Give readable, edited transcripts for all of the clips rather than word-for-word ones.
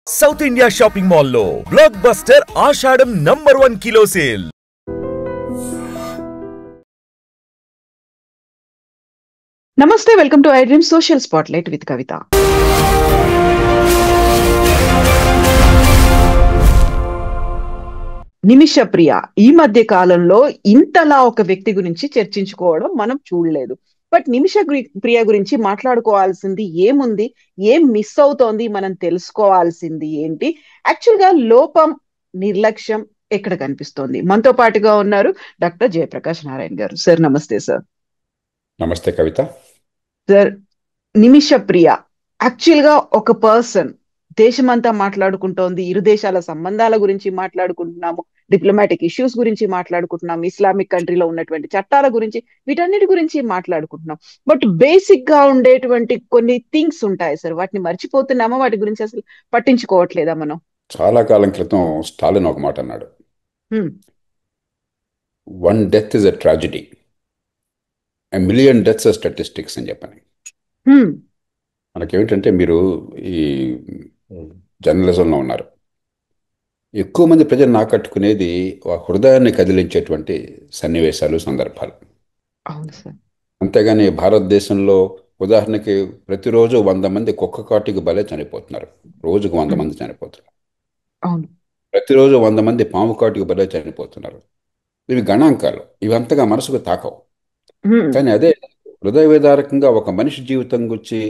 South India shopping మాల్లో blockbuster Ashadham number 1 kilo sale. నమస్తే, welcome to iDream social spotlight with Kavitha. Nimisha Priya ఈ మధ్య కాలంలో ఇంతలా ఒక వ్యక్తి గురించి చర్చించుకోవడం మనం చూడలేదు. బట్ నిమిష ప్రియ గురించి మాట్లాడుకోవాల్సింది ఏముంది, ఏం మిస్ అవుతోంది, మనం తెలుసుకోవాల్సింది ఏంటి, యాక్చువల్ గా లోపం, నిర్లక్ష్యం ఎక్కడ కనిపిస్తోంది? మనతో పాటుగా ఉన్నారు డాక్టర్ జయప్రకాష్ నారాయణ గారు. సార్ నమస్తే. సార్ నమస్తే కవిత. సార్, నిమిష ప్రియ యాక్చువల్ గా ఒక పర్సన్, దేశమంతా మాట్లాడుకుంటోంది, ఇరు దేశాల సంబంధాల గురించి మాట్లాడుకుంటున్నాము, డిప్లొమాటిక్ ఇష్యూస్ గురించి మాట్లాడుకుంటున్నాం, ఇస్లామిక్ కంట్రీలో ఉన్నటువంటి చట్టాల గురించి, వీటన్నిటి గురించి మాట్లాడుకుంటున్నాం. బట్ బేసిక్ గా ఉండేటువంటి కొన్ని థింగ్స్ ఉంటాయి సార్, వాటిని మర్చిపోతున్నామా? వాటి గురించి అసలు పట్టించుకోవట్లేదా మనం? చాలా కాలం క్రితం స్టాలిన్ ఒక మాట అన్నాడు, one death is a tragedy, a million deaths statistics అని చెప్పని. మనకేమిటంటే, మీరు ఈ జర్నలిజంలో ఉన్నారు, ఎక్కువ మంది ప్రజలను ఆకట్టుకునేది హృదయాన్ని కదిలించేటువంటి సన్నివేశాలు, సందర్భాలు. అవును సార్. అంతేగాని భారతదేశంలో ఉదాహరణకి ప్రతిరోజు 100 మంది కుక్క కాటుకి బలే చనిపోతున్నారు. రోజుకు 100 మంది చనిపోతున్నారు. అవును. ప్రతిరోజు 100 మంది పాము కాటుకి బలే చనిపోతున్నారు. ఇవి గణాంకాలు, ఇవి అంతగా మనసుకు తాకవు. కానీ అదే హృదయ విదారకంగా ఒక మనిషి జీవితం గురించి,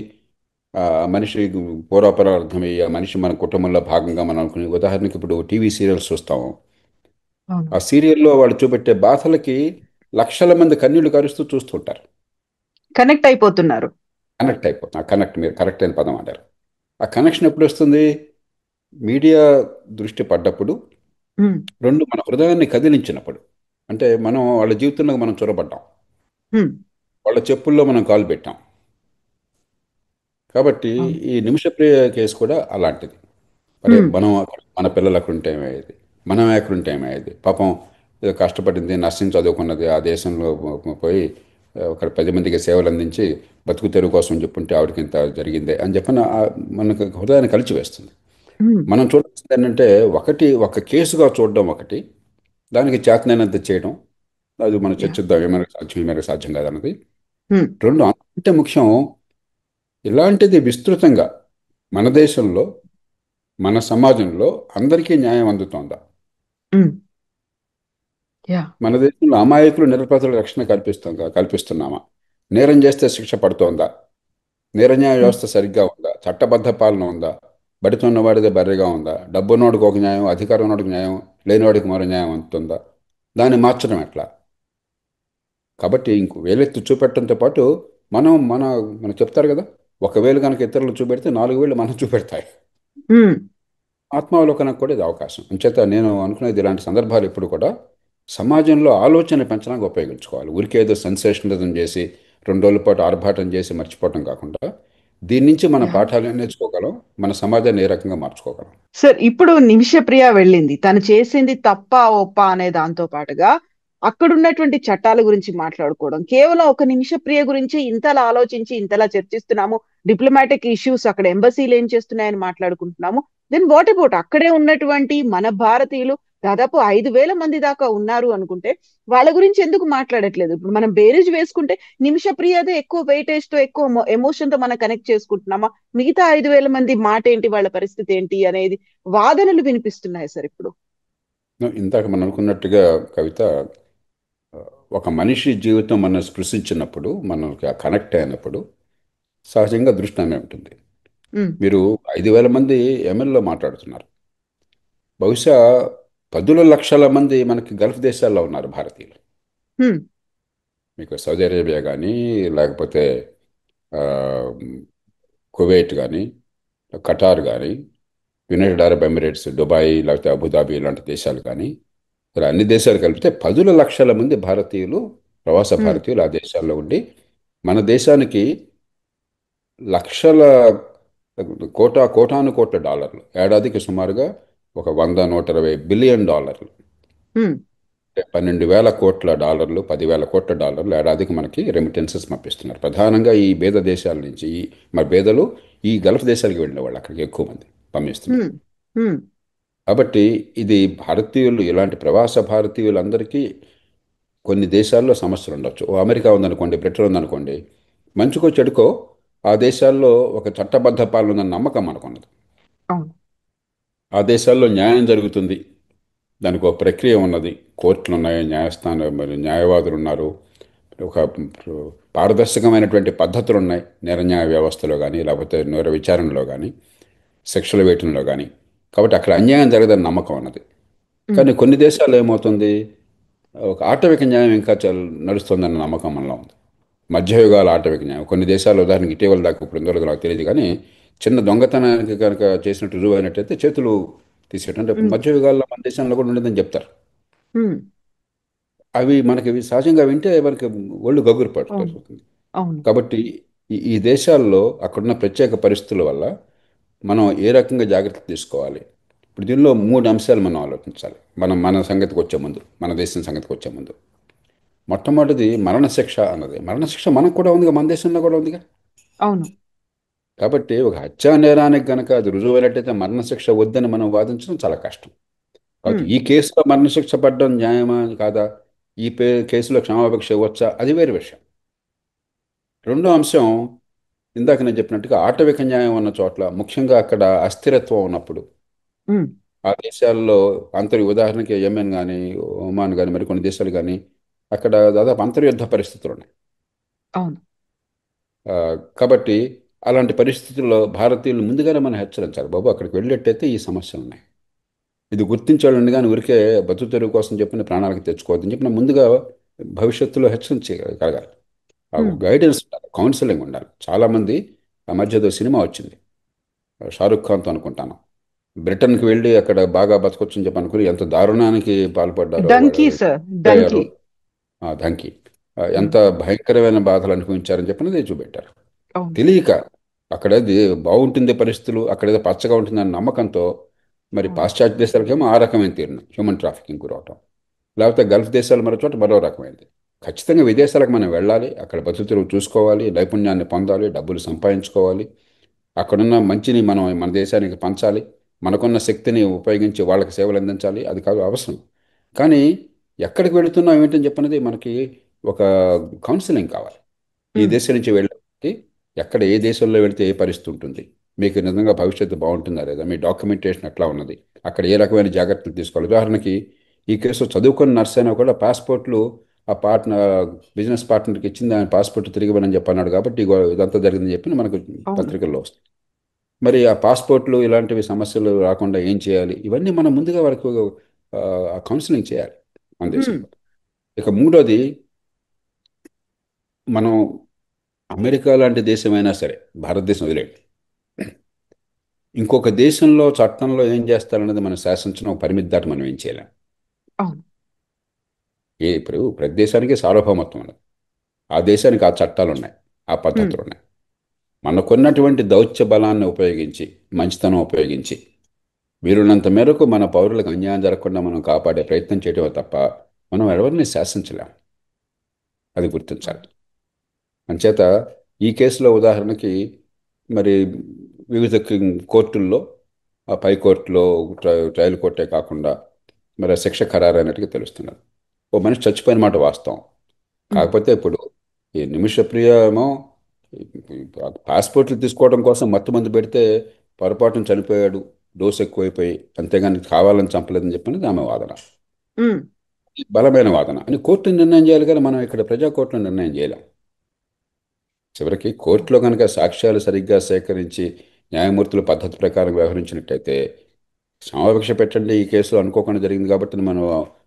మనిషి పూర్వాపరార్థమయ్యి, ఆ మనిషి మన కుటుంబంలో భాగంగా మనం అనుకునే, ఉదాహరణకి ఇప్పుడు టీవీ సీరియల్స్ చూస్తాము. ఆ సీరియల్లో వాళ్ళు చూపెట్టే బాధలకి లక్షల మంది కన్నీళ్లు కరుస్తూ చూస్తుంటారు, కనెక్ట్ అయిపోతున్నారు. కనెక్ట్ మీరు కరెక్ట్ అయిన పదం అంటారు. ఆ కనెక్షన్ ఎప్పుడు వస్తుంది? మీడియా దృష్టి పడ్డప్పుడు, రెండు మన హృదయాన్ని కదిలించినప్పుడు. అంటే మనం వాళ్ళ జీవితంలో మనం చొరబడ్డాం, వాళ్ళ చెప్పుల్లో మనం కాలు పెట్టాం. కాబట్టి ఈ నిమిషప్రియ కేసు కూడా అలాంటిది. మరి మనం మన పిల్లలు అక్కడుంటే ఏమయ్యేది, మనం ఎక్కడుంటే ఏమయ్యేది? పాపం ఏదో కష్టపడింది, నర్సింగ్ చదువుకున్నది, ఆ దేశంలో పోయి ఒక 10 మందికి సేవలు అందించి బతుకు తెరువు కోసం చెప్పుంటే ఆవిడకి ఇంత జరిగిందే అని చెప్పిన మనకు హృదయాన్ని కలిచివేస్తుంది. మనం చూడాల్సింది ఏంటంటే, ఒక కేసుగా చూడడం ఒకటి, దానికి చేతనైనంత చేయడం, అది మనం చర్చిద్దాం, ఏమైనా సాధ్యం ఏమైనా సాధ్యం కాదన్నది. రెండు, అంతే ముఖ్యం, ఇలాంటిది విస్తృతంగా మన దేశంలో, మన సమాజంలో అందరికీ న్యాయం అందుతోందా? మన దేశంలో అమాయకులు, నిరపరాధుల రక్షణ కల్పిస్తున్నామా? నేరం చేస్తే శిక్ష పడుతోందా? నేరన్యాయ వ్యవస్థ సరిగ్గా ఉందా? చట్టబద్ధ పాలన ఉందా? బడితున్న వాడిదే బర్రెగా ఉందా? డబ్బున్నోడికి ఒక న్యాయం, అధికారం ఉన్నోడికి న్యాయం, లేనివాడికి మరో న్యాయం అందుతుందా? దాన్ని మార్చడం ఎట్లా? కాబట్టి ఇంకో వేలెత్తి చూపెట్టడంతో పాటు మనం చెప్తారు కదా, 1 వేలు కనుక ఇతరులు చూపెడితే 4 వేలు మనం చూపెడతాయి. ఆత్మావలోకనకు కూడా ఇది అవకాశం. అంచేత నేను అనుకునేది, ఇలాంటి సందర్భాలు ఎప్పుడు కూడా సమాజంలో ఆలోచన పెంచడానికి ఉపయోగించుకోవాలి. ఊరికేదో సెన్సేషనలిజం చేసి 2 రోజుల పాటు ఆర్భాటం చేసి మర్చిపోవటం కాకుండా, దీని నుంచి మన పాఠాలు నేర్చుకోగలం, మన సమాజాన్ని ఏ రకంగా మార్చుకోగలం. సార్, ఇప్పుడు నిమిష ప్రియ వెళ్ళింది, తను చేసింది తప్ప ఒప్ప అనే దాంతో పాటుగా అక్కడున్నటువంటి చట్టాల గురించి మాట్లాడుకోవడం, కేవలం ఒక నిమిష ప్రియ గురించి ఇంతలా ఆలోచించి ఇంతలా చర్చిస్తున్నాము, డిప్లొమాటిక్ ఇష్యూస్, అక్కడ ఎంబసీలు ఏం చేస్తున్నాయని మాట్లాడుకుంటున్నాము. దెన్ వాట్ అబౌట్ అక్కడే ఉన్నటువంటి మన భారతీయులు దాదాపు 5,000 మంది దాకా ఉన్నారు అనుకుంటే, వాళ్ళ గురించి ఎందుకు మాట్లాడట్లేదు? ఇప్పుడు మనం బేరేజ్ వేసుకుంటే నిమిష ప్రియదే ఎక్కువ వెయిటేజ్ తో, ఎక్కువ ఎమోషన్ తో మనం కనెక్ట్ చేసుకుంటున్నామా? మిగతా 5,000 మంది మాట ఏంటి, వాళ్ళ పరిస్థితి ఏంటి అనేది వాదనలు వినిపిస్తున్నాయి సార్ ఇప్పుడు. ఇందాక మనం అనుకున్నట్టుగా కవిత, ఒక మనిషి జీవితం మనం స్పృశించినప్పుడు, మనం కనెక్ట్ అయినప్పుడు సహజంగా దృష్టి అనే ఉంటుంది. మీరు 5,000 మంది ఎమ్మెల్యేలో మాట్లాడుతున్నారు, బహుశా 10,00,000 మంది మనకి గల్ఫ్ దేశాల్లో ఉన్నారు భారతీయులు. మీకు సౌదీ అరేబియా కానీ, లేకపోతే కువైట్ కానీ, ఖటార్ కానీ, యునైటెడ్ అరబ్ ఎమిరేట్స్, దుబాయ్, లేకపోతే అబుదాబి ఇలాంటి దేశాలు కానీ, ఇలా అన్ని దేశాలు కలిపితే 10,00,000 మంది భారతీయులు, ప్రవాస భారతీయులు ఆ దేశాల్లో ఉండి, మన దేశానికి లక్షల కోటాను కోట్ల డాలర్లు, ఏడాదికి సుమారుగా ఒక 100-120 బిలియన్ డాలర్లు, 12,000 కోట్ల డాలర్లు, 10,000 కోట్ల డాలర్లు ఏడాదికి మనకి రెమిటెన్సెస్ పంపిస్తున్నారు. ప్రధానంగా ఈ పేద దేశాల నుంచి, మరి పేదలు ఈ గల్ఫ్ దేశాలకు వెళ్ళిన వాళ్ళు అక్కడికి ఎక్కువ మంది పంపిస్తున్నారు. ఉమ్, కాబట్టి ఇది భారతీయులు, ఇలాంటి ప్రవాస భారతీయులందరికీ కొన్ని దేశాల్లో సమస్యలు ఉండొచ్చు. ఓ అమెరికా ఉందనుకోండి, బ్రిటన్ ఉందనుకోండి, మంచికో చెడుకో ఆ దేశాల్లో ఒక చట్టబద్ధ పాలన ఉందన్న నమ్మకం మనకున్నది. అవును. ఆ దేశాల్లో న్యాయం జరుగుతుంది, దానికి ఒక ప్రక్రియ ఉన్నది, కోర్టులు ఉన్నాయి, న్యాయస్థానం, మరి న్యాయవాదులు ఉన్నారు, ఒక పారదర్శకమైనటువంటి పద్ధతులు ఉన్నాయి నేర న్యాయ వ్యవస్థలో కానీ, లేకపోతే నేర విచారణలో కానీ, శిక్షల వేయటంలో కానీ. కాబట్టి అక్కడ అన్యాయం జరగదని నమ్మకం ఉన్నది. ఉమ్, కానీ కొన్ని దేశాల్లో ఏమవుతుంది, ఒక ఆటవిక న్యాయం ఇంకా నడుస్తుందన్న నమ్మకం మనలో ఉంది. మధ్యయుగాల ఆటవిక న్యాయం కొన్ని దేశాలు, ఉదాహరణకి ఇటీవల దాకా, ఇప్పుడు ఎందులో నాకు తెలియదు కానీ, చిన్న దొంగతనానికి కనుక చేసినట్టు రుజువు అయినట్టయితే చేతులు తీసేయటం, అంటే ఉమ్, మధ్యయుగాల్లో మన దేశంలో కూడా ఉండేదని చెప్తారు. ఉమ్, అవి మనకి సహజంగా వింటే మనకి ఒళ్ళు గగురు అవును. పడుతుంది. అవును. కాబట్టి ఈ దేశాల్లో అక్కడున్న ప్రత్యేక పరిస్థితుల వల్ల మనం ఏ రకంగా జాగ్రత్తలు తీసుకోవాలి. ఇప్పుడు దీనిలో మూడు అంశాలు మనం ఆలోచించాలి. మన సంగతికి వచ్చే ముందు, మన దేశం సంగతికి వచ్చే ముందు, మొట్టమొదటిది మరణశిక్ష అన్నది. మరణశిక్ష మనకు కూడా ఉందిగా, మన దేశంలో కూడా ఉందిగా. అవును. కాబట్టి ఒక హత్యా నేరానికి గనక అది రుజువైనట్టయితే మరణశిక్ష వద్దని మనం వాదించడం చాలా కష్టం. కాబట్టి ఉమ్, ఈ కేసులో మరణశిక్ష పడడం న్యాయమా కాదా, ఈ కేసులో క్షమాభిక్ష ఇవ్వచ్చా, అది వేరే విషయం. రెండో అంశం, ఇందాక నేను చెప్పినట్టుగా ఆటవిక న్యాయం ఉన్న చోట్ల, ముఖ్యంగా అక్కడ అస్థిరత్వం ఉన్నప్పుడు, ఉమ్, ఆ దేశాల్లో ఉదాహరణకి యెమెన్ కానీ, ఒమాన్ కానీ, మరికొన్ని దేశాలు కానీ, అక్కడ దాదాపు అంతర్యుద్ధ పరిస్థితులు ఉన్నాయి. అవును. ఆ, కాబట్టి అలాంటి పరిస్థితుల్లో భారతీయులు ముందుగానే మనం హెచ్చరించాలి, బాబు అక్కడికి వెళ్ళేట్టయితే ఈ సమస్యలు ఉన్నాయి, ఇది గుర్తించాలండి, కానీ ఊరికే బతుకు తెరువు కోసం చెప్పిన ప్రాణాలకు తెచ్చుకోవద్దని చెప్పిన ముందుగా భవిష్యత్తులో హెచ్చరించగలగాలి. ఆ ఉమ్, గైడెన్స్ ఉండాలి, కౌన్సిలింగ్ ఉండాలి. చాలామంది, ఆ మధ్య ఏదో సినిమా వచ్చింది షారుఖ్ ఖాన్తో అనుకుంటాను, బ్రిటన్కి వెళ్ళి అక్కడ బాగా బతకొచ్చని చెప్పి అనుకుని ఎంత దారుణానికి పాల్పడ్డారో, వాళ్ళు డంకీ సార్, అయ్యారో. డంకీ. ధంకి ఉమ్, ఎంత భయంకరమైన బాధలు అనుభవించారని చెప్పినది చూపెట్టారు. అవును. తెలియక అక్కడ బాగుంటుంది పరిస్థితులు, అక్కడ ఏదో పచ్చగా ఉంటుందన్న నమ్మకంతో, మరి అవును. పాశ్చాత్య దేశాలకేమో ఆ రకమైన తీరును హ్యూమన్ ట్రాఫికింగ్ గురవటం, లేకపోతే గల్ఫ్ దేశాలు మరో చోట మరో రకమైనది. ఖచ్చితంగా విదేశాలకు మనం వెళ్ళాలి, అక్కడ బతుకుతెరువు చూసుకోవాలి, నైపుణ్యాన్ని పొందాలి, డబ్బులు సంపాదించుకోవాలి, అక్కడున్న మంచిని మనం మన దేశానికి పంచాలి, మనకున్న శక్తిని ఉపయోగించి వాళ్ళకి సేవలు అందించాలి, అది కాదు అవసరం. కానీ ఎక్కడికి వెళుతున్నాం ఏమిటని చెప్పినది మనకి ఒక కౌన్సిలింగ్ కావాలి. ఈ ఉమ్, దేశం నుంచి వెళ్ళడానికి ఎక్కడ ఏ దేశంలో వెళితే ఏ పరిస్థితి ఉంటుంది, మీకు నిజంగా భవిష్యత్తు బాగుంటుందా లేదా, మీ డాక్యుమెంటేషన్ ఎట్లా ఉన్నది, అక్కడ ఏ రకమైన జాగ్రత్తలు తీసుకోవాలి. ఉదాహరణకి ఈ కేసులో చదువుకున్న నర్స్ అయినా కూడా పాస్పోర్ట్లు ఆ పార్ట్నర్, బిజినెస్ పార్ట్నర్కి ఇచ్చింది, ఆయన పాస్పోర్ట్ తిరిగి ఇవ్వనని చెప్పన్నాడు, కాబట్టి ఇదంతా జరిగిందని చెప్పి మనకు అవును. పత్రికల్లో వస్తుంది. మరి ఆ పాస్పోర్ట్లు ఇలాంటివి సమస్యలు రాకుండా ఏం చేయాలి, ఇవన్నీ మనం ముందుగా వరకు కౌన్సిలింగ్ చేయాలి మన ఉమ్, దేశంలో. ఇక మూడోది, మనం అమెరికా లాంటి దేశమైనా సరే, భారతదేశం వదిలేండి, ఇంకొక దేశంలో చట్టంలో ఏం చేస్తారన్నది మనం శాసించడం, ఒక పరిమితి దాటి మనం ఏం చేయలేం. అవును. ఇప్పుడు ప్రతి దేశానికి సార్వభౌమత్వం ఉన్నది, ఆ దేశానికి ఆ చట్టాలు ఉన్నాయి, ఆ ఉమ్, పద్ధతులు ఉన్నాయి. మనకున్నటువంటి దౌత్య బలాన్ని ఉపయోగించి, మంచితనం ఉపయోగించి, వీలున్నంత మేరకు మన పౌరులకు అన్యాయం జరగకుండా మనం కాపాడే ప్రయత్నం చేయటమే తప్ప మనం ఎవరిని శాసించలేం, అది గుర్తించాలి. అంచేత ఈ కేసులో ఉదాహరణకి, మరి వివిధ కోర్టుల్లో, ఆ పై కోర్టులో ట్రయల్ కోర్టే కాకుండా మరి ఆ శిక్ష ఖరారు అయినట్టుగా తెలుస్తున్నది. ఓ మనిషి చచ్చిపోయిన మాట వాస్తవం. ఉమ్, కాకపోతే ఇప్పుడు ఈ నిమిషప్రియ ఏమో పాస్పోర్ట్లు తీసుకోవడం కోసం మత్తుమందు పెడితే పొరపాటున చనిపోయాడు, డోసు ఎక్కువైపోయి, అంతేగాని కావాలని చంపలేదని చెప్పినది ఆమె వాదన. ఉమ్, బలమైన వాదన అని కోర్టు నిర్ణయం చేయాలి, కానీ మనం ఇక్కడ ప్రజా కోర్టులో నిర్ణయం చేయలేం. చివరికి కోర్టులో కనుక సాక్ష్యాలు సరిగ్గా సేకరించి న్యాయమూర్తుల పద్ధతి ప్రకారం వ్యవహరించినట్టయితే, క్షమాభిక్ష పెట్టండి, ఈ కేసులో అనుకోకుండా జరిగింది కాబట్టి మనం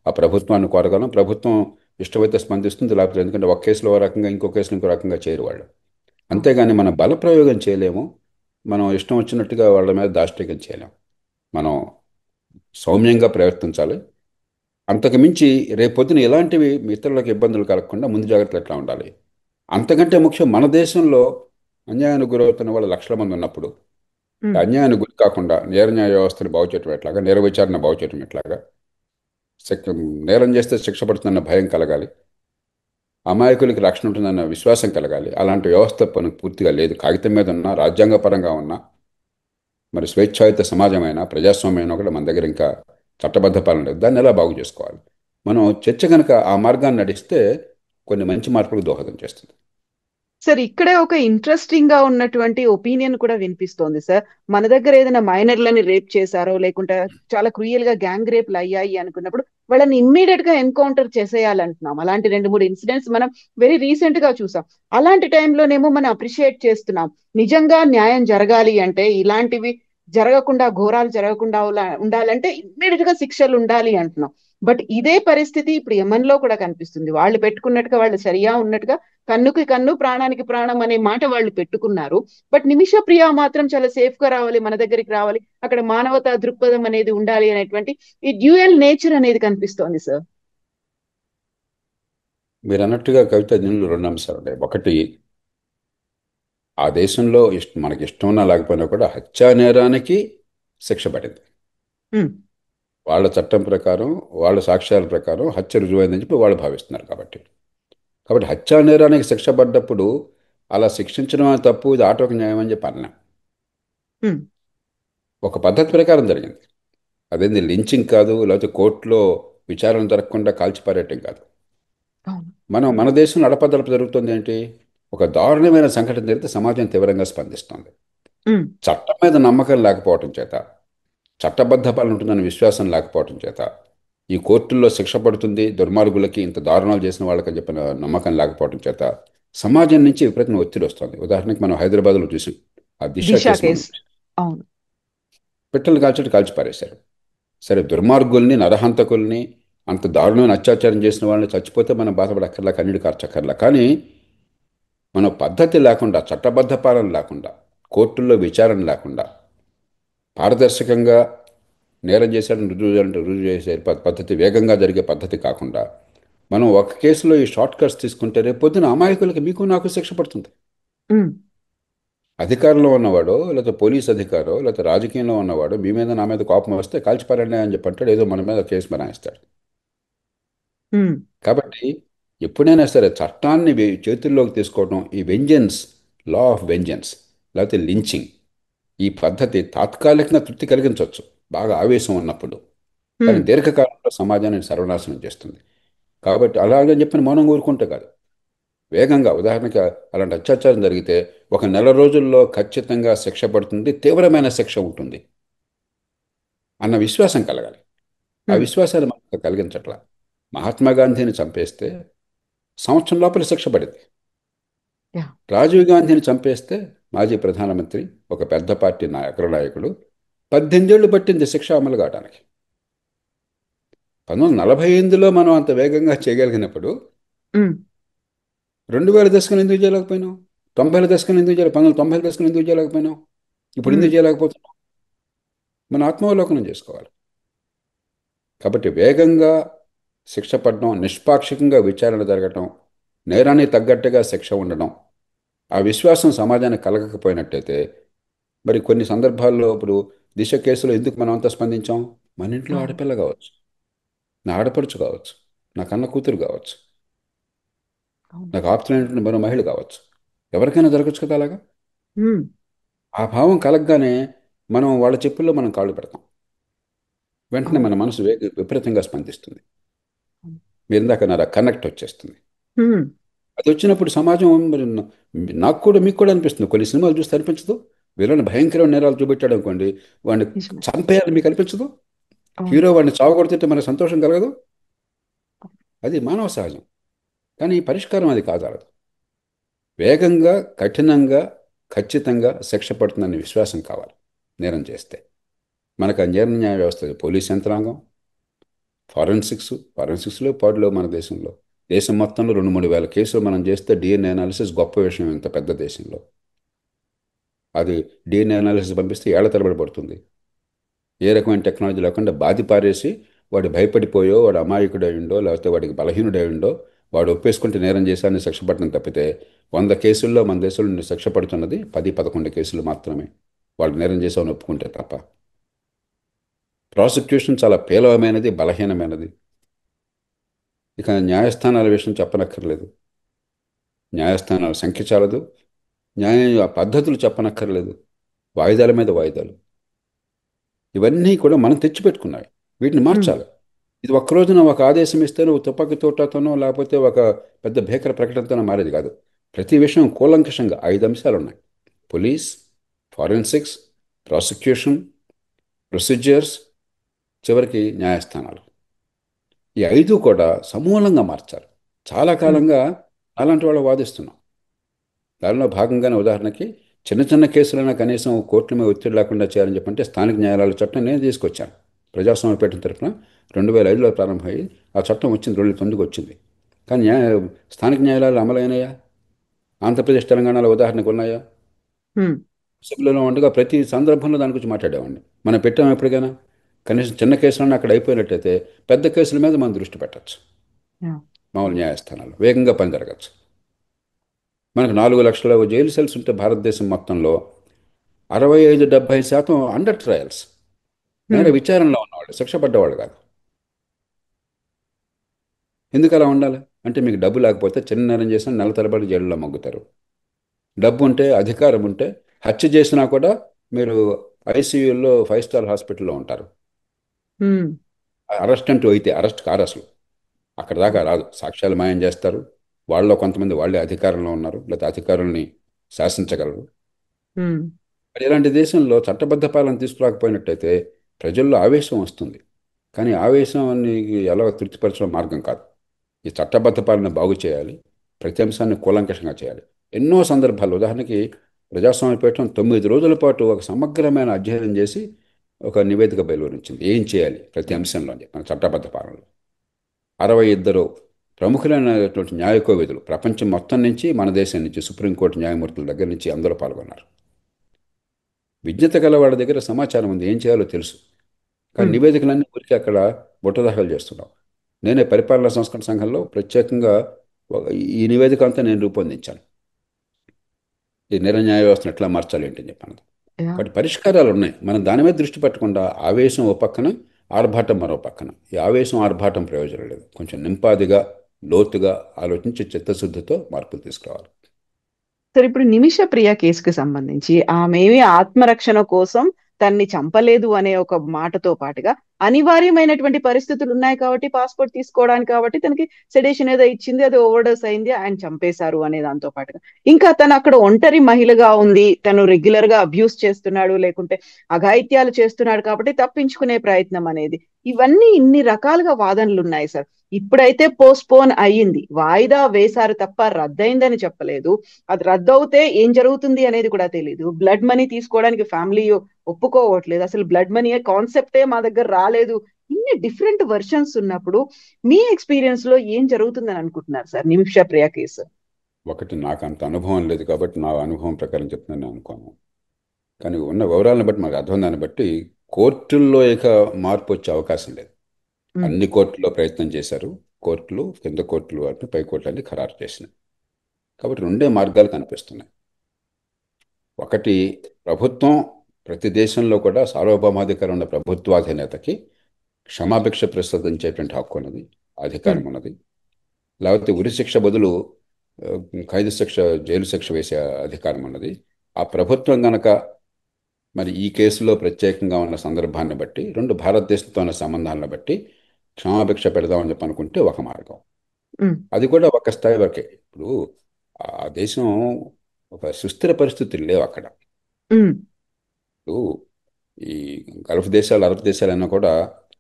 ఆ ప్రభుత్వాన్ని కోరగలం, ప్రభుత్వం ఇష్టమైతే స్పందిస్తుంది, లేకపోతే, ఎందుకంటే ఒక కేసులో ఒక రకంగా, ఇంకో కేసులో ఇంకో రకంగా చేయరు వాళ్ళు. అవును. అంతేగాని మనం బలప్రయోగం చేయలేము, మనం ఇష్టం వచ్చినట్టుగా వాళ్ళ మీద దాష్టీకం చేయలేము. మనం సౌమ్యంగా ప్రవర్తించాలి. అంతకు మించి రేపొద్దున ఎలాంటివి ఇతరులకు ఇబ్బందులు కలగకుండా ముందు జాగ్రత్తలు ఎట్లా ఉండాలి. అంతకంటే ముఖ్యం, మన దేశంలో అన్యాయానికి గురవుతున్న వాళ్ళు లక్షల మంది ఉన్నప్పుడు, ఉమ్, అన్యాయానికి గురి కాకుండా నేర న్యాయ వ్యవస్థను బాగు చేయడం ఎట్లాగా, నేర విచారణ బాగు చేయడం ఎట్లాగా, నేరం చేస్తే శిక్ష పడుతుందన్న భయం కలగాలి, అమాయకులకి రక్షణ ఉంటుందన్న విశ్వాసం కలగాలి. అలాంటి వ్యవస్థ మనకు పూర్తిగా లేదు. కాగితం మీద ఉన్నా, రాజ్యాంగపరంగా ఉన్నా, మరి స్వేచ్ఛాయుత సమాజమైనా ప్రజాస్వామ్యమైనా కూడా మన దగ్గర ఇంకా చట్టబద్ధ పాలన లేదు. దాన్ని ఎలా బాగు చేసుకోవాలి? మనం చర్చ కనుక ఆ మార్గాన్ని నడిస్తే కొన్ని మంచి మార్పులకు దోహదం చేస్తుంది. సార్ ఇక్కడే ఒక ఇంట్రెస్టింగ్ గా ఉన్నటువంటి ఒపీనియన్ కూడా వినిపిస్తోంది సార్. మన దగ్గర ఏదైనా మైనర్లని రేప్ చేశారో లేకుంటే చాలా క్రూయల్ గా గ్యాంగ్ రేప్లు అయ్యాయి అనుకున్నప్పుడు వాళ్ళని ఇమ్మీడియట్ గా ఎన్కౌంటర్ చేసేయాలంటున్నాం. అలాంటి 2-3 ఇన్సిడెంట్స్ మనం వెరీ రీసెంట్ గా చూసాం. అలాంటి టైంలోనేమో మనం అప్రిషియేట్ చేస్తున్నాం. నిజంగా న్యాయం జరగాలి అంటే ఇలాంటివి జరగకుండా, ఘోరాలు జరగకుండా ఉండాలంటే ఇమ్మీడియట్ గా శిక్షలు ఉండాలి అంటున్నాం. బట్ ఇదే పరిస్థితి ఇప్పుడు యమన్ లో కూడా కనిపిస్తుంది. వాళ్ళు పెట్టుకున్నట్టుగా వాళ్ళు సరియా ఉన్నట్టుగా కన్నుకి కన్ను ప్రాణానికి ప్రాణం అనే మాట వాళ్ళు పెట్టుకున్నారు. బట్ నిమిష ప్రియ మాత్రం చాలా సేఫ్ గా రావాలి, మన దగ్గరికి రావాలి, అక్కడ మానవతా దృక్పథం అనేది ఉండాలి అనేటువంటి ఈ డ్యూయల్ నేచర్ అనేది కనిపిస్తోంది సార్. మీరు అన్నట్టుగా కవిత, దీనిలో రెండు అంశాలు ఉంటాయి. ఒకటి, ఆ దేశంలో మనకి ఇష్టం ఉన్నా లేకపోయినా కూడా హత్యా నేరానికి శిక్ష పడింది. ఉమ్, వాళ్ళ చట్టం ప్రకారం, వాళ్ళ సాక్ష్యాల ప్రకారం హత్య రుజువైందని చెప్పి వాళ్ళు భావిస్తున్నారు. కాబట్టి హత్యా నేరానికి శిక్ష పడ్డప్పుడు అలా శిక్షించడమే తప్పు, ఇది ఆటోక న్యాయం అని చెప్పి అన్నా. ఉమ్, ఒక పద్ధతి ప్రకారం జరిగింది. అదేంది లించింగ్ కాదు, లేకపోతే కోర్టులో విచారణ జరగకుండా కాల్చిపారేయటం కాదు. అవును. మన దేశంలో అడపదడప జరుగుతుంది ఏంటి? ఒక దారుణమైన సంఘటన జరిగితే సమాజం తీవ్రంగా స్పందిస్తుంది. ఉమ్, చట్టం మీద నమ్మకం లేకపోవటం చేత, చట్టబద్ధ పాలన ఉంటుందనే విశ్వాసం లేకపోవటం చేత, ఈ కోర్టుల్లో శిక్ష పడుతుంది దుర్మార్గులకి, ఇంత దారుణాలు చేసిన వాళ్ళకి చెప్పిన నమ్మకం లేకపోవటం చేత సమాజం నుంచి విపరీతమైన ఒత్తిడి వస్తుంది. ఉదాహరణకి మనం హైదరాబాద్లో చూసాం, ఆ దిశ దిశ కేసు. మనం కేసు. అవును. పిట్టలు కాల్చి కాల్చి పారేశారు. సరే, దుర్మార్గుల్ని, నరహంతకుల్ని, అంత దారుణమైన అత్యాచారం చేసిన వాళ్ళని చచ్చిపోతే మనం బాధపడక్కర్లా, కన్నీడు కార్చక్కర్లా. కానీ మన పద్ధతి లేకుండా, చట్టబద్ధ పాలన లేకుండా, కోర్టుల్లో విచారణ లేకుండా, పారదర్శకంగా నేరం చేశాడని రుజువు చేసే పద్ధతి, వేగంగా జరిగే పద్ధతి కాకుండా మనం ఒక కేసులో ఈ షార్ట్ కట్స్ తీసుకుంటే రేపు పొద్దున అమాయకులకి, మీకు నాకు శిక్ష పడుతుంది. ఉమ్, అధికారంలో ఉన్నవాడో, లేకపోతే పోలీస్ అధికారో, లేకపోతే రాజకీయంలో ఉన్నవాడు మీ మీద నా మీద కోపం వస్తే కాల్చిపారండి అని చెప్పి అంటాడు, ఏదో మన మీద కేసు బనాయిస్తాడు. ఉమ్, కాబట్టి ఎప్పుడైనా సరే చట్టాన్ని చేతుల్లోకి తీసుకోవడం, ఈ వెంజెన్స్, లా ఆఫ్ వెంజెన్స్ లేకపోతే లించింగ్, ఈ పద్ధతి తాత్కాలికంగా తృప్తి కలిగించవచ్చు బాగా ఆవేశం ఉన్నప్పుడు, కానీ ఉమ్, దీర్ఘకాలంలో సమాజాన్ని సర్వనాశనం చేస్తుంది. కాబట్టి అలాగని చెప్పిన మౌనం ఊరుకుంటే కాదు, వేగంగా, ఉదాహరణకి అలాంటి అత్యాచారం జరిగితే 1 నెల రోజుల్లో ఖచ్చితంగా శిక్ష పడుతుంది, తీవ్రమైన శిక్ష ఉంటుంది అన్న విశ్వాసం కలగాలి. ఆ ఉమ్, విశ్వాసాన్ని మనకు కలిగించట్లా. మహాత్మా గాంధీని చంపేస్తే సంవత్సరం లోపల శిక్ష పడింది. యా. రాజీవ్ గాంధీని చంపేస్తే, మాజీ ప్రధానమంత్రి, ఒక పెద్ద పార్టీ అగ్రనాయకుడు, 18 ఏళ్ళు పట్టింది శిక్ష అమలు కావడానికి. 1948లో మనం అంత వేగంగా చేయగలిగినప్పుడు ఉమ్, 2000 దశకం ఎందుకు చేయలేకపోయినాం? 90ల దశకం ఎందుకు చేయలేదు? 1990ల దశకం ఎందుకు చేయలేకపోయినాం? ఇప్పుడు ఉమ్, ఎందుకు చేయలేకపోతున్నాం? మన ఆత్మావలోకనం చేసుకోవాలి. కాబట్టి వేగంగా శిక్ష పడడం, నిష్పాక్షికంగా విచారణ జరగటం, నేరానికి తగ్గట్టుగా శిక్ష ఉండడం, ఆ విశ్వాసం సమాజానికి కలగకపోయినట్టయితే, మరి కొన్ని సందర్భాల్లో ఇప్పుడు దిశ కేసులో ఎందుకు మనం అంతా స్పందించాం? మన ఇంట్లో అవును. ఆడపిల్ల కావచ్చు, నా ఆడపడుచు కావచ్చు, నా కన్న కూతురు కావచ్చు, అవును. నాకు ఆప్తులైనటువంటి మరో మహిళ కావచ్చు, ఎవరికైనా జరగచ్చు కదా అలాగా. ఉమ్, ఆ భావం కలగగానే మనం వాళ్ళ చెప్పుల్లో మనం కాళ్ళు పెడతాం. వెంటనే అవును. మన మనసు విపరీతంగా స్పందిస్తుంది. అవును. మీరు ఇందాక అన్నారు, కనెక్ట్ వచ్చేస్తుంది. ఉమ్, అది వచ్చినప్పుడు సమాజం మరి నాకు కూడా, మీకు కూడా అనిపిస్తుంది. కొన్ని సినిమాలు చూస్తే అనిపించదు, వీళ్ళని భయంకరమైన నేరాలు చూపెట్టాడు అనుకోండి, వాడిని నిజమే. చంపేయాలని మీకు అనిపించదు. అవును. హీరో వాడిని చావగొడితే మనకు సంతోషం కలగదు. అది మానవ సహజం. కానీ పరిష్కారం అది కాదాలదు. వేగంగా, కఠినంగా, ఖచ్చితంగా శిక్ష పడుతుందనే విశ్వాసం కావాలి నేరం చేస్తే. మనకు ఆ న్యాయ వ్యవస్థ, పోలీస్ యంత్రాంగం, ఫారెన్సిక్స్లో పాడులో మన దేశంలో, దేశం మొత్తంలో 2-3 వేల కేసులు మనం చేస్తే డిఎన్ఏ అనాలిసిస్ గొప్ప విషయం ఇంత పెద్ద దేశంలో. అది డిఎన్ఏ అనాలిసిస్ పంపిస్తే ఏళ్ల తరబడి పడుతుంది. ఏ రకమైన టెక్నాలజీ లేకుండా బాధి పారేసి, వాడు భయపడిపోయో, వాడు అమాయకుడై ఉండో, లేకపోతే వాడికి బలహీనుడై ఉండో, వాడు ఒప్పేసుకుంటే నేరం చేశాలని శిక్ష పడడం తప్పితే, 100 కేసుల్లో మన దేశంలో శిక్ష పడుతున్నది 10-11 కేసులు మాత్రమే, వాళ్ళు నేరం చేసామని ఒప్పుకుంటే తప్ప. ప్రాసిక్యూషన్ చాలా పేలవమైనది, బలహీనమైనది. ఇక న్యాయస్థానాల విషయం చెప్పనక్కర్లేదు. న్యాయస్థానాల సంఖ్య చాలదు, న్యాయ పద్ధతులు చెప్పనక్కర్లేదు. వాయిదాల మీద వాయిదాలు. ఇవన్నీ కూడా మనం తెచ్చిపెట్టుకున్నాయి. వీటిని ఉమ్, మార్చాలి. ఇది ఒక్క రోజున ఒక ఆదేశం ఇస్తే నువ్వు తుపాకీ తోటతోనో లేకపోతే ఒక పెద్ద భీకర ప్రకటనతోనో మారేది కాదు. ప్రతి విషయం కూలంకషంగా 5 అంశాలు ఉన్నాయి: పోలీస్, ఫారెన్సిక్స్, ప్రాసిక్యూషన్, ప్రొసీజర్స్, చివరికి న్యాయస్థానాలు. ఈ 5 కూడా సమూలంగా మార్చాలి. చాలా ఉమ్, కాలంగా అలాంటి వాళ్ళు వాదిస్తున్నాం. దానిలో భాగంగానే ఉదాహరణకి చిన్న చిన్న కేసులైనా కనీసం కోర్టుల మీద ఒత్తిడి లేకుండా చేయాలని చెప్పంటే స్థానిక న్యాయాలయాల చట్టం నేను తీసుకొచ్చాను. ప్రజాస్వామ్య పీఠం తరఫున 2005లో ప్రారంభమయ్యి ఆ చట్టం వచ్చింది, 2009కి వచ్చింది. కానీ స్థానిక న్యాయాలయాలు అమలైనయా? ఆంధ్రప్రదేశ్, తెలంగాణలో ఉదాహరణకు ఉన్నాయా? ఉమ్, అసెంబ్లీలో ఉండగా ప్రతి సందర్భంలో దాని గురించి మాట్లాడేవాడిని. మనం పెట్టాం ఎప్పటికైనా? కనీసం చిన్న కేసులన్నా అక్కడ అయిపోయినట్టయితే పెద్ద కేసుల మీద మనం దృష్టి పెట్టచ్చు. యా, మామూలు న్యాయస్థానాలు వేగంగా పని జరగచ్చు. మనకు 4 లక్షల జైలు సెల్స్ ఉంటే భారతదేశం మొత్తంలో 65-70% అండర్ ట్రయల్స్, నేర ఉమ్, విచారణలో ఉన్నవాళ్ళు, శిక్ష పడ్డవాళ్ళు కాదు. ఎందుకు అలా ఉండాలి? అంటే మీకు డబ్బు లేకపోతే చిన్న నేరం చేసినా నెల తరబడి జైల్లో మగ్గుతారు. డబ్బు ఉంటే, అధికారం ఉంటే హత్య చేసినా కూడా మీరు ఐసీయూలో 5 స్టార్ హాస్పిటల్లో ఉంటారు. ఉమ్, అరెస్ట్ అంటూ అయితే అరెస్ట్ కారు అసలు. అక్కడ దాకా రాదు. సాక్ష్యాలు మాయం చేస్తారు. వాళ్ళలో కొంతమంది వాళ్ళే అధికారంలో ఉన్నారు, లేకపోతే అధికారుల్ని శాసించగలరు. ఉమ్, మరి ఇలాంటి దేశంలో చట్టబద్ధ పాలన తీసుకురాకపోయినట్టయితే ప్రజల్లో ఆవేశం వస్తుంది. కానీ ఆవేశాన్ని ఎలా తృప్తిపరచడం మార్గం కాదు. ఈ చట్టబద్ధ పాలన బాగు చేయాలి. ప్రతి అంశాన్ని కూలంకషంగా చేయాలి. ఎన్నో సందర్భాలు, ఉదాహరణకి ప్రజాస్వామ్య పీఠం 9 రోజుల పాటు ఒక సమగ్రమైన అధ్యయనం చేసి ఒక నివేదిక బయలువరించింది. ఏం చేయాలి ప్రతి అంశంలో మన చట్టబద్ధ పాలనలో. 62 ప్రముఖులైనటువంటి న్యాయ కోవిదులు ప్రపంచం మొత్తం నుంచి, మన దేశం నుంచి, సుప్రీంకోర్టు న్యాయమూర్తుల దగ్గర నుంచి అందరూ పాల్గొన్నారు. విజ్ఞత గల వాళ్ళ దగ్గర సమాచారం ఉంది, ఏం చేయాలో తెలుసు. కానీ ఉమ్, నివేదికలన్నీ ఊరికి అక్కడ బుట్టదాఖలు చేస్తున్నాం. నేనే పరిపాలనా సంస్కరణ సంఘంలో ప్రత్యేకంగా ఈ నివేదిక అంతా నేను రూపొందించాను. ఈ న్యాయ వ్యవస్థను ఎట్లా మార్చాలి ఏంటని చెప్పాను. యా. కాబట్టి పరిష్కారాలు ఉన్నాయి. మనం దాని మీద దృష్టి పెట్టకుండా ఆవేశం ఓ పక్కన, ఆర్భాటం మరో పక్కన. ఈ ఆవేశం ఆర్భాటం ప్రయోజనం లేదు. కొంచెం నింపాదిగా, లోతుగా ఆలోచించి చిత్తశుద్ధితో మార్పులు తీసుకురావాలి. సరే, ఇప్పుడు నిమిష ప్రియ కేసుకు సంబంధించి ఆమె ఆత్మరక్షణ కోసం తన్ని చంపలేదు అనే ఒక మాటతో పాటుగా అనివార్యమైనటువంటి పరిస్థితులు ఉన్నాయి కాబట్టి పాస్పోర్ట్ తీసుకోవడానికి, కాబట్టి తనకి సెడేషన్ ఏదో ఇచ్చింది, అది ఓవర్డోస్ అయింది, ఆయన చంపేశారు అనే దాంతో పాటుగా ఇంకా తను అక్కడ ఒంటరి మహిళగా ఉంది, తను రెగ్యులర్ గా అబ్యూస్ చేస్తున్నాడు లేకుంటే అఘాయిత్యాలు చేస్తున్నాడు కాబట్టి తప్పించుకునే ప్రయత్నం అనేది, ఇవన్నీ ఇన్ని రకాలుగా వాదనలు ఉన్నాయి సార్. ఇప్పుడైతే పోస్ట్ పోన్ అయ్యింది, వాయిదా వేశారు తప్ప రద్దయిందని చెప్పలేదు. అది రద్దవుతే ఏం జరుగుతుంది అనేది కూడా తెలియదు. బ్లడ్ మనీ తీసుకోవడానికి ఫ్యామిలీ ఒప్పుకోవట్లేదు, అసలు బ్లడ్ మనీ కాన్సెప్టే మా దగ్గర రాలేదు. ఇన్ని డిఫరెంట్ వర్షన్స్ ఉన్నప్పుడు మీ ఎక్స్పీరియన్స్ లో ఏం జరుగుతుందని అనుకుంటున్నారు సార్ నిమిష ప్రియ కేసు? ఒకటి, నాకు అంత అనుభవం లేదు కాబట్టి నా అనుభవం ప్రకారం చెప్తున్నాను అనుకోను. కానీ ఉన్న వివరాలను బట్టి మాకు అర్థం, దాన్ని బట్టి కోర్టుల్లో ఇక మార్పు వచ్చే అవకాశం లేదు. ఉమ్, అన్ని కోర్టుల్లో ప్రయత్నం చేశారు. కోర్టులు, కింద కోర్టులు అటు పై కోర్టులు అన్ని ఖరారు చేసినాయి. కాబట్టి రెండే మార్గాలు కనిపిస్తున్నాయి. ఒకటి, ప్రభుత్వం ప్రతి దేశంలో కూడా సార్వభౌమాధికారం ఉన్న ప్రభుత్వాధినేతకి క్షమాభిక్ష ప్రసాదించేటువంటి హక్కు ఉన్నది, ఉమ్, అధికారం ఉన్నది. లేకపోతే ఉరి శిక్ష బదులు ఆ, ఖైదు శిక్ష, జైలు శిక్ష వేసే అధికారం ఉన్నది. ఆ ప్రభుత్వం గనక మరి ఈ కేసులో ప్రత్యేకంగా ఉన్న సందర్భాన్ని బట్టి, రెండు భారతదేశంతో ఉన్న సంబంధాలను బట్టి క్షమాభిక్ష పెడదామని చెప్పి అనుకుంటే ఒక మార్గం. ఉమ్, అది కూడా ఒక స్థాయి వరకే. ఇప్పుడు ఆ దేశం ఒక సుస్థిర పరిస్థితులు లేవు అక్కడ. ఉమ్, ఇప్పుడు ఈ గల్ఫ్ దేశాలు, అరబ్ దేశాలైనా కూడా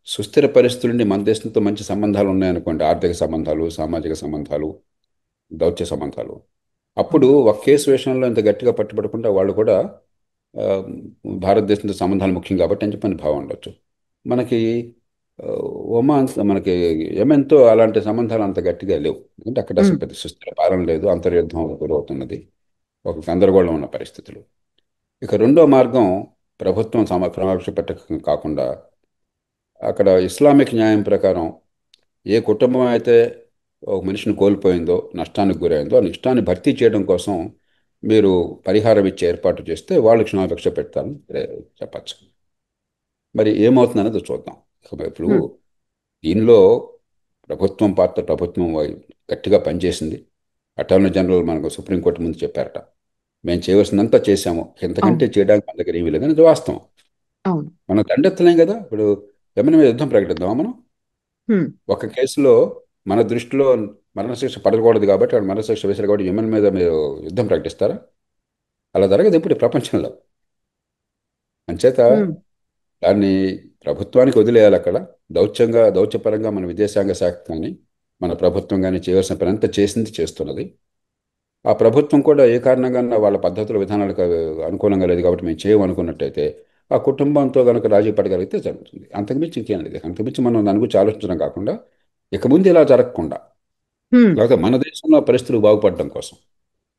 సుస్థిర పరిస్థితుల నుండి మన దేశంతో మంచి సంబంధాలు ఉన్నాయనుకోండి, ఆర్థిక సంబంధాలు, సామాజిక సంబంధాలు, దౌత్య సంబంధాలు. అప్పుడు ఒక కేసు విషయంలో ఇంత గట్టిగా పట్టుబడకుండా వాళ్ళు కూడా ఆ, భారతదేశంతో సంబంధాలు ముఖ్యం కాబట్టి అని చెప్పని భావం ఉండొచ్చు. మనకి ఆ, ఒమాన్, మనకి యెమెన్తో అలాంటి సంబంధాలు అంత గట్టిగా లేవు. ఎందుకంటే అక్కడ ఉమ్, అసలు పెద్ద సుస్థిర పాలన లేదు, అంతర్యుద్ధం గురవుతున్నది, ఒక గందరగోళం ఉన్న పరిస్థితులు. ఇక రెండో మార్గం, ప్రభుత్వం క్రమశిక్షణ పెట్టక కాకుండా అక్కడ ఇస్లామిక్ న్యాయం ప్రకారం ఏ కుటుంబం అయితే ఒక మనిషిని కోల్పోయిందో, నష్టానికి గురైందో, ఆ నష్టాన్ని భర్తీ చేయడం కోసం మీరు పరిహారం ఇచ్చే ఏర్పాటు చేస్తే వాళ్ళు క్షమాభిక్ష పెడతారని చెప్పచ్చు. మరి ఏమవుతుందనేది చూద్దాం. ఇప్పుడు ఉమ్, దీనిలో ప్రభుత్వం పాత్ర, గట్టిగా పనిచేసింది. అటార్నీ జనరల్ మనకు సుప్రీంకోర్టు ముందు చెప్పారట, మేము చేయవలసినంతా చేశాము, అవును. ఇంతకంటే చేయడానికి మన దగ్గర ఏమీ లేదని. అది వాస్తవం. అవును. మనం దండెత్తలేం కదా. ఇప్పుడు యమన్ మీద యుద్ధం ప్రకటిద్దామా మనం? హ్మ్. ఒక కేసులో మన దృష్టిలో మరణశిక్ష పడకూడదు కాబట్టి వాడు మరణశిక్ష వేశారు కాబట్టి యమన్ మీద మీరు యుద్ధం ప్రకటిస్తారా? అలా జరగదు ఇప్పుడు ఈ ప్రపంచంలో. అంచేత హ్మ్. దాన్ని ప్రభుత్వానికి వదిలేయాలి. అక్కడ దౌత్యపరంగా మన విదేశాంగ శాఖ కానీ మన ప్రభుత్వం కానీ చేయవలసిన పని అంతా చేసింది, చేస్తున్నది. ఆ ప్రభుత్వం కూడా ఏ కారణంగా వాళ్ళ పద్ధతుల విధానాలకు అనుకూలంగా లేదు కాబట్టి మేము చేయమనుకున్నట్టయితే ఆ కుటుంబంతో కనుక రాజీ పడగలిగితే జరుగుతుంది. అంతకుమించి ఇంకేం లేదు. అంతకుమించి మనం దాని గురించి ఆలోచించడం కాకుండా ఇక ముందు ఇలా జరగకుండా, హ్మ్. లేకపోతే మన దేశంలో పరిస్థితులు బాగుపడడం కోసం,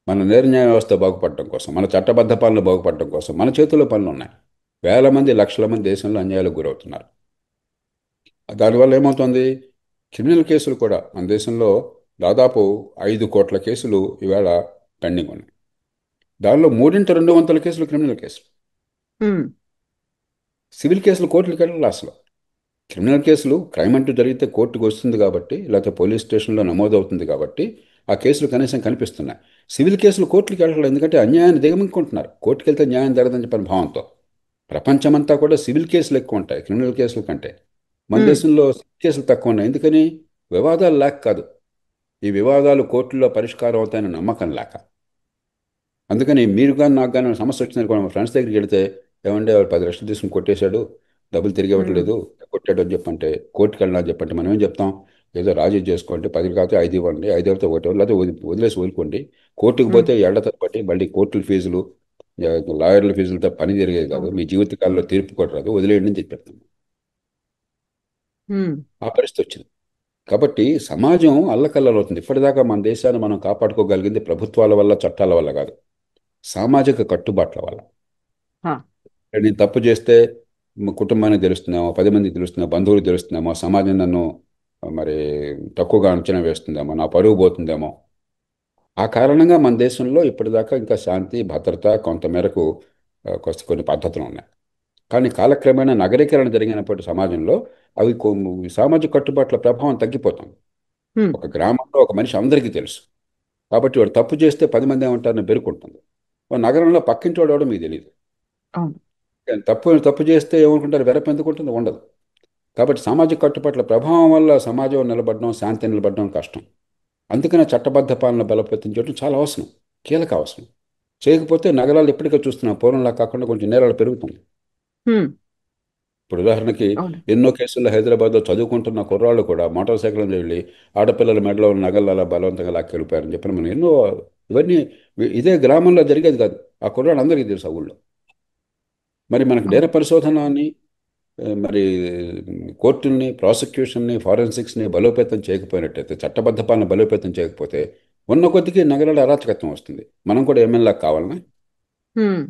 మన నిర్ణయ వ్యవస్థ బాగుపడడం కోసం, మన చట్టబద్ధ పాలన బాగుపడడం కోసం మన చేతుల్లో పనులు ఉన్నాయి. వేల మంది, లక్షల మంది దేశంలో అన్యాయాలకు గురవుతున్నారు. దానివల్ల ఏమవుతుంది? క్రిమినల్ కేసులు కూడా మన దేశంలో దాదాపు 5 కోట్ల కేసులు ఈవేళ పెండింగ్ ఉన్నాయి. దానిలో 2/3 కేసులు క్రిమినల్ కేసులు. హ్మ్. సివిల్ కేసులు కోర్టులకు వెళ్ళాలి అసలు. క్రిమినల్ కేసులు క్రైమ్ అంటూ జరిగితే కోర్టుకు వస్తుంది కాబట్టి, లేకపోతే పోలీస్ స్టేషన్లో నమోదవుతుంది కాబట్టి ఆ కేసులు కనీసం కనిపిస్తున్నాయి. సివిల్ కేసులు కోర్టులకు వెళ్ళాలి, ఎందుకంటే అన్యాయాన్ని దిగమింగుకుంటున్నారు. కోర్టుకు వెళ్తే న్యాయం జరగదని చెప్పిన భావంతో ప్రపంచమంతా కూడా సివిల్ కేసులు ఎక్కువ ఉంటాయి క్రిమినల్ కేసుల కంటే. మన హ్మ్. దేశంలో సివిల్ కేసులు తక్కువ ఉన్నాయి. ఎందుకని? వివాదాలు లేక కాదు, ఈ వివాదాలు కోర్టుల్లో పరిష్కారం అవుతాయని నమ్మకం లేక. అందుకని మీరు కానీ నాకు కానీ సమస్య వచ్చిందనుకోండి, మా ఫ్రెండ్స్ దగ్గరికి వెళితే ఏమంటే వాడు 10 లక్షలు తీసుకుని కొట్టేశాడు, డబ్బులు తిరిగి హ్మ్. ఇవ్వట్లేదు, కొట్టాడు అని చెప్పంటే, కోర్టుకి వెళ్ళినా చెప్పంటే మనం ఏం చెప్తాం? ఏదో రాజీ చేసుకోండి, 10 కాకపోతే 5 ఇవ్వండి, 5 అయితే ఒకటి లేకపోతే వదిలేసి వదులుకోండి. కోర్టుకు హ్మ్. పోతే ఏళ్ల తరబడి మళ్ళీ కోర్టుల ఫీజులు, లాయర్ల ఫీజులతో పని జరిగేది కాదు, అవును. మీ జీవితకాలంలో తీర్పు కూడా రాదు, వదిలేయండి అని చెప్పి పెడతాం. హ్మ్. ఆ పరిస్థితి వచ్చింది. కాబట్టి సమాజం అల్లకల్లరవుతుంది. ఇప్పటిదాకా మన దేశాన్ని మనం కాపాడుకోగలిగింది ప్రభుత్వాల వల్ల, చట్టాల వల్ల కాదు, సామాజిక కట్టుబాట్ల వల్ల. ఆ! నేను తప్పు చేస్తే మా కుటుంబానికి తెలుస్తుందేమో, 10 మందికి తెలుస్తుందేమో, బంధువులకు తెలుస్తుందేమో, సమాజం నన్ను మరి తక్కువగా అంచనా వేస్తుందేమో, నా పరువు పోతుందేమో. ఆ కారణంగా మన దేశంలో ఇప్పటిదాకా ఇంకా శాంతి భద్రత కొంతమేరకు కొన్ని పద్ధతులు ఉన్నాయి. కానీ కాలక్రమేణా నగరీకరణ జరిగినప్పటి సమాజంలో అవి సామాజిక కట్టుబాట్ల ప్రభావం తగ్గిపోతుంది. హ్మ్. ఒక గ్రామంలో ఒక మనిషి అందరికీ తెలుసు కాబట్టి వాడు తప్పు చేస్తే 10 మంది ఏమంటారని బెరుకుంటుంది. ఓ నగరంలో పక్కింటి వాడు ఎవడో మీకు తెలియదు. అవును. కానీ తప్పు తప్పు చేస్తే ఏమనుకుంటారు? వెరపెందుకుంటుంది? ఉండదు. కాబట్టి సామాజిక కట్టుబాట్ల ప్రభావం వల్ల సమాజం నిలబడడం, శాంతి నిలబడడం కష్టం. అందుకనే చట్టబద్ధ పాలన బలోపేతం చేయడం చాలా అవసరం, కీలక అవసరం. చేయకపోతే నగరాలు ఎప్పటికీ చూస్తున్నాం, పూర్వంలా కాకుండా కొంచెం నేరాలు పెరుగుతుంది. హ్మ్. ఇప్పుడు ఉదాహరణకి అవును. ఎన్నో కేసుల్లో హైదరాబాద్లో చదువుకుంటున్న కుర్రాళ్ళు కూడా మోటార్ సైకిల్ మీద వెళ్ళి ఆడపిల్లల మెడలో ఉన్న నగలు అలా బలవంతంగా లాక్కెళ్ళిపోయారని చెప్పిన మనం ఎన్నో, ఇవన్నీ ఇదే గ్రామంలో జరిగేది కాదు. ఆ కుర్రాళ్ళు అందరికీ తెలుసు ఆ ఊళ్ళో. మరి మనకు నేర అవును. పరిశోధనని, మరి కోర్టుల్ని, ప్రాసిక్యూషన్ని, ఫారెన్సిక్స్ని బలోపేతం చేయకపోయినట్టయితే, చట్టబద్ధ పాలన బలోపేతం చేయకపోతే ఉన్న కొద్దికి నగరాల అరాచకత్వం వస్తుంది. మనం కూడా ఎమ్మెల్యే కావాలన్నా? హ్మ్.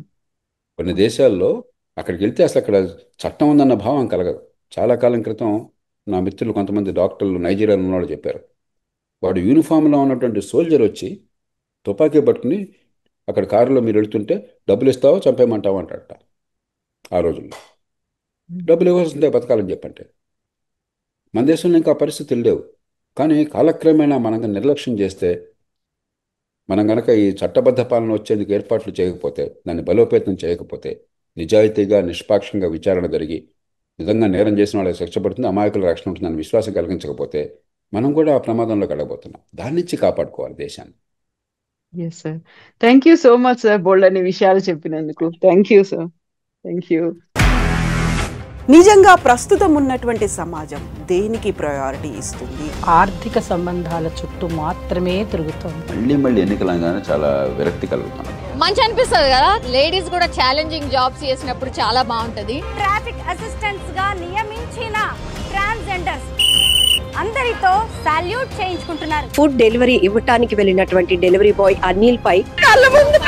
కొన్ని దేశాల్లో అక్కడికి వెళ్తే అసలు అక్కడ చట్టం ఉందన్న భావం కలగదు. చాలా కాలం క్రితం నా మిత్రులు కొంతమంది డాక్టర్లు నైజీరియాలో ఉన్నవాళ్ళు చెప్పారు. వాడు యూనిఫామ్లో ఉన్నటువంటి సోల్జర్ వచ్చి తుపాకీ పట్టుకుని అక్కడ కారులో మీరు వెళ్తుంటే డబ్బులు ఇస్తావో చంపేయమంటావో అంటాడట. ఆ రోజుల్లో హ్మ్. డబ్బులు ఇవ్వాల్సిందే బతకాలని చెప్పంటే. మన దేశంలో ఇంకా పరిస్థితులు లేవు. కానీ కాలక్రమేణా మనం నిర్లక్ష్యం చేస్తే, మనం గనక ఈ చట్టబద్ధ పాలన వచ్చేందుకు ఏర్పాట్లు చేయకపోతే, దాన్ని బలోపేతం చేయకపోతే, నిజాయితీగా నిష్పాక్షంగా విచారణ జరిగి నిజంగా నేరం చేసిన వాళ్ళకి శిక్ష పడుతుంది, అమాయకుల రక్షణ ఉంటుందని విశ్వాసం కలిగించకపోతే మనం కూడా ఆ ప్రమాదంలో కలగబోతున్నాం. దాని నుంచి కాపాడుకోవాలి దేశాన్ని. Yes sir. Thank you so much sir. బోల్డన్ని విషయాలు చెప్పినందుకు. Thank you sir. Thank you. నిజంగా ప్రస్తుతం ఉన్నటువంటి సమాజం దేనికి ప్రయారిటీ ఇస్తుంది? ఆర్థిక సంబంధాల చుట్టూ మాత్రమే తిరుగుతోంది. మళ్ళీ ఎన్నికలంగానే చాలా విరక్తి కలుగుతున్నాం. మంచి అనిపిస్తుంది కదా, లేడీస్ కూడా ఛాలెంజింగ్ జాబ్స్ చేసినప్పుడు చాలా బాగుంటది. ట్రాఫిక్ అసిస్టెంట్స్ గా నియమించిన ట్రాన్స్జెండర్స్ అందరితో సాల్యూట్ చేయించుకుంటున్నారు. ఫుడ్ డెలివరీ ఇవ్వటానికి వెళ్ళినటువంటి డెలివరీ బాయ్ అనిల్ పై కళ్ళ ముందు